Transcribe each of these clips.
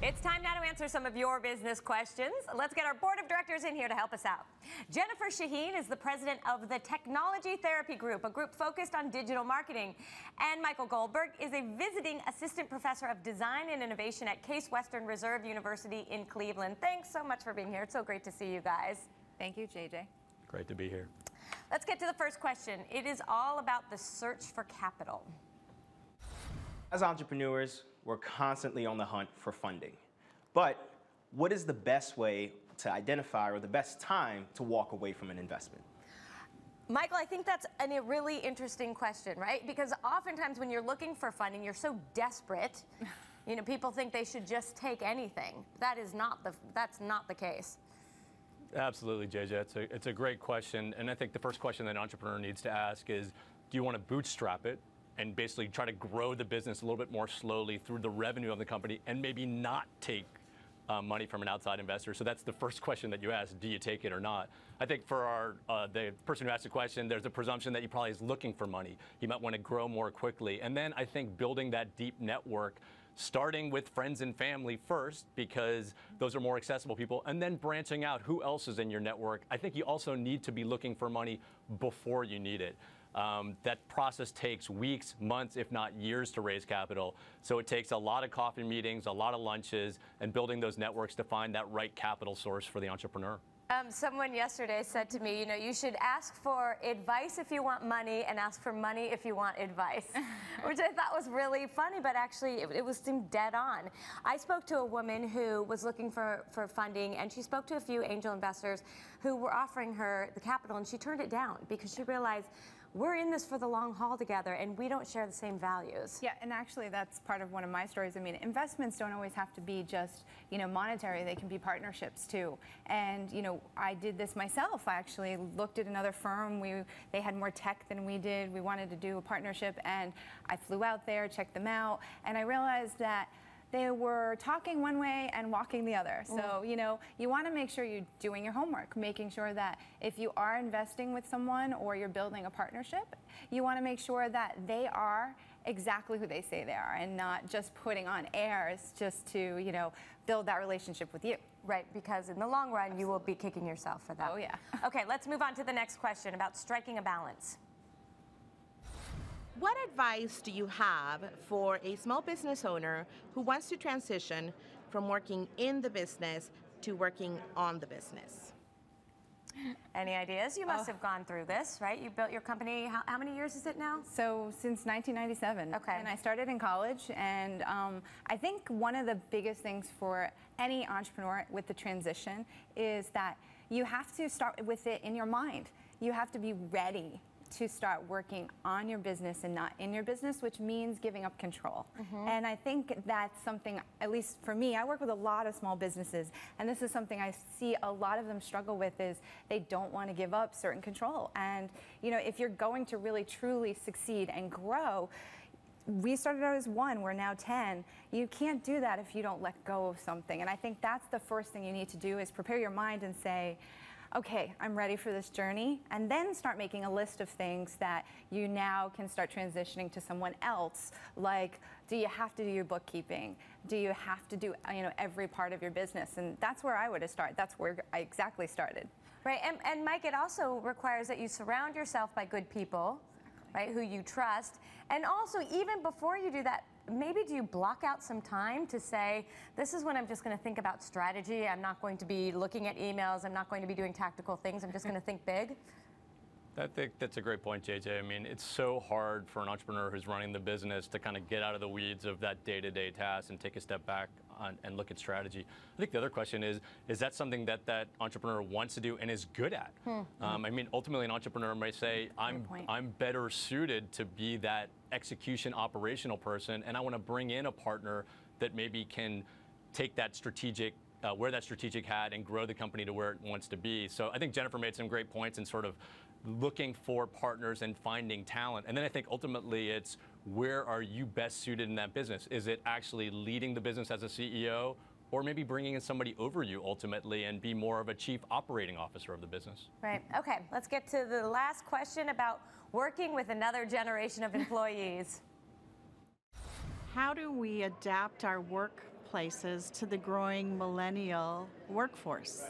It's time now to answer some of your business questions. Let's get our board of directors in here to help us out. Jennifer Shaheen is the president of the Technology Therapy Group, a group focused on digital marketing. And Michael Goldberg is a visiting assistant professor of design and innovation at Case Western Reserve University in Cleveland. Thanks so much for being here. It's so great to see you guys. Thank you, JJ. Great to be here. Let's get to the first question. It is all about the search for capital. As entrepreneurs, we're constantly on the hunt for funding. But what is the best way to identify or the best time to walk away from an investment? Michael, I think that's a really interesting question, right? Because oftentimes when you're looking for funding, you're so desperate. You know, people think they should just take anything. That's not the case. Absolutely, JJ. It's a great question. And I think the first question that an entrepreneur needs to ask is, do you want to bootstrap it and basically try to grow the business a little bit more slowly through the revenue of the company and maybe not take money from an outside investor? So that's the first question that you ask, do you take it or not? I think for the person who asked the question, there's a presumption that he probably is looking for money. He might want to grow more quickly. And then I think building that deep network, starting with friends and family first, because those are more accessible people, and then branching out, who else is in your network? I think you also need to be looking for money before you need it. That process takes weeks, months, if not years to raise capital. So it takes a lot of coffee meetings, a lot of lunches, and building those networks to find that right capital source for the entrepreneur. Someone yesterday said to me, you know, you should ask for advice if you want money and ask for money if you want advice, which I thought was really funny, but actually it seemed dead on. I spoke to a woman who was looking for funding, and she spoke to a few angel investors who were offering her the capital, and she turned it down because she realized we're in this for the long haul together, and we don't share the same values. Yeah, and actually that's part of one of my stories. I mean, investments don't always have to be just, you know, monetary. They can be partnerships too. And, you know, I did this myself. I actually looked at another firm. They had more tech than we did. We wanted to do a partnership, and I flew out there, checked them out, and I realized that they were talking one way and walking the other. So, you know, you want to make sure you're doing your homework, making sure that if you are investing with someone or you're building a partnership, you want to make sure that they are exactly who they say they are and not just putting on airs just to, you know, build that relationship with you. Right, because in the long run, you will be kicking yourself for that. Oh, yeah. Okay, let's move on to the next question about striking a balance. What advice do you have for a small business owner who wants to transition from working in the business to working on the business? Any ideas? You must have gone through this, right? You built your company, how many years is it now? So since 1997. Okay. And I started in college, and I think one of the biggest things for any entrepreneur with the transition is that you have to start with it in your mind. You have to be ready to start working on your business and not in your business, which means giving up control. And I think that's something, at least for me, I work with a lot of small businesses, and this is something I see a lot of them struggle with, is they don't want to give up certain control. And you know, if you're going to really truly succeed and grow, we started out as 1, we're now 10. You can't do that if you don't let go of something. And I think that's the first thing you need to do, is prepare your mind and say, okay, I'm ready for this journey, and then start making a list of things that you now can start transitioning to someone else. Like, do you have to do your bookkeeping? Do you have to do, you know, every part of your business? And that's where I would have started. That's where I exactly started. Right, and Mike, it also requires that you surround yourself by good people, right, who you trust. And also, even before you do that, maybe do you block out some time to say, this is when I'm just going to think about strategy. I'm not going to be looking at emails. I'm not going to be doing tactical things. I'm just going to think big. I think that's a great point, JJ. I mean, it's so hard for an entrepreneur who's running the business to kind of get out of the weeds of that day-to-day task and take a step back and look at strategy. I think the other question is that something that that entrepreneur wants to do and is good at? I mean, ultimately, an entrepreneur might say, I'm better suited to be that execution operational person, and I want to bring in a partner that maybe can take that strategic wear that strategic hat and grow the company to where it wants to be. So I think Jennifer made some great points in sort of looking for partners and finding talent. And then I think ultimately it's, where are you best suited in that business? Is it actually leading the business as a CEO, or maybe bringing in somebody over you ultimately and be more of a chief operating officer of the business? Right. Okay, let's get to the last question about working with another generation of employees. How do we adapt our work marketplaces to the growing millennial workforce?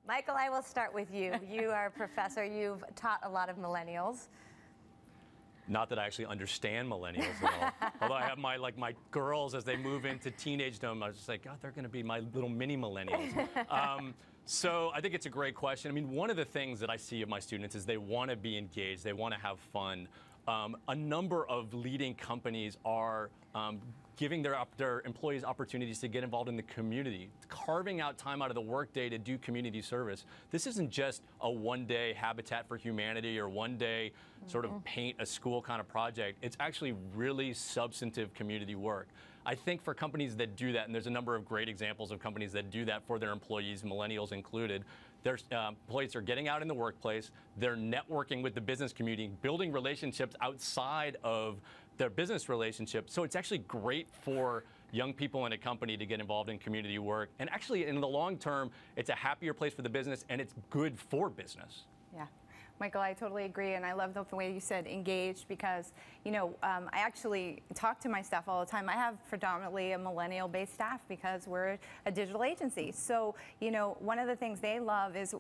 Michael, I will start with you. You are a professor. You've taught a lot of millennials. Not that I actually understand millennials at all. Although I have my girls as they move into teenagedom, I was just like, God, they're going to be my little mini millennials. So I think it's a great question. I mean, one of the things that I see of my students is they want to be engaged, they want to have fun. A number of leading companies are giving their employees opportunities to get involved in the community, carving out time out of the workday to do community service. This isn't just a one-day Habitat for Humanity or one-day sort of paint a school kind of project. It's actually really substantive community work. I think for companies that do that, and there's a number of great examples of companies that do that for their employees, millennials included, their employees are getting out in the workplace, they're networking with the business community, building relationships outside of their business relationship. So it's actually great for young people in a company to get involved in community work. And actually, in the long term, it's a happier place for the business, and it's good for business. Yeah. Michael, I totally agree, and I love the way you said engaged because, you know, I actually talk to my staff all the time. I have predominantly a millennial-based staff because we're a digital agency. So, you know, one of the things they love is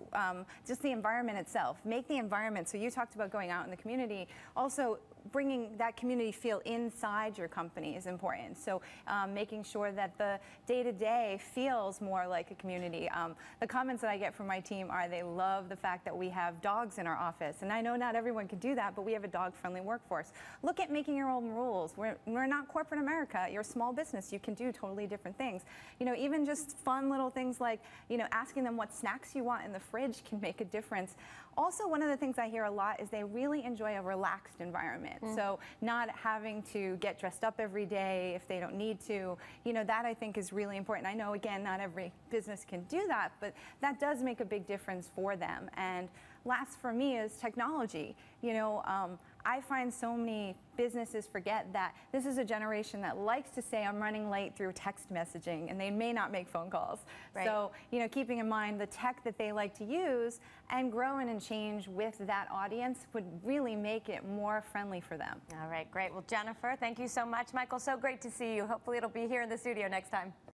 just the environment itself. Make the environment, so you talked about going out in the community, also bringing that community feel inside your company is important. So making sure that the day-to-day feels more like a community. The comments that I get from my team are they love the fact that we have dogs in our office. And I know not everyone can do that, but we have a dog-friendly workforce. Look at making your own rules. We're not corporate America. You're a small business. You can do totally different things. You know, even just fun little things like, you know, asking them what snacks you want in the fridge can make a difference. Also, one of the things I hear a lot is they really enjoy a relaxed environment. So not having to get dressed up every day if they don't need to, you know, that I think is really important. I know, again, not every business can do that, but that does make a big difference for them. And last for me is technology. You know, I find so many businesses forget that this is a generation that likes to say I'm running late through text messaging, and they may not make phone calls. Right. So, you know, keeping in mind the tech that they like to use and growing and change with that audience would really make it more friendly for them. All right, great. Well, Jennifer, thank you so much. Michael, so great to see you. Hopefully it'll be here in the studio next time.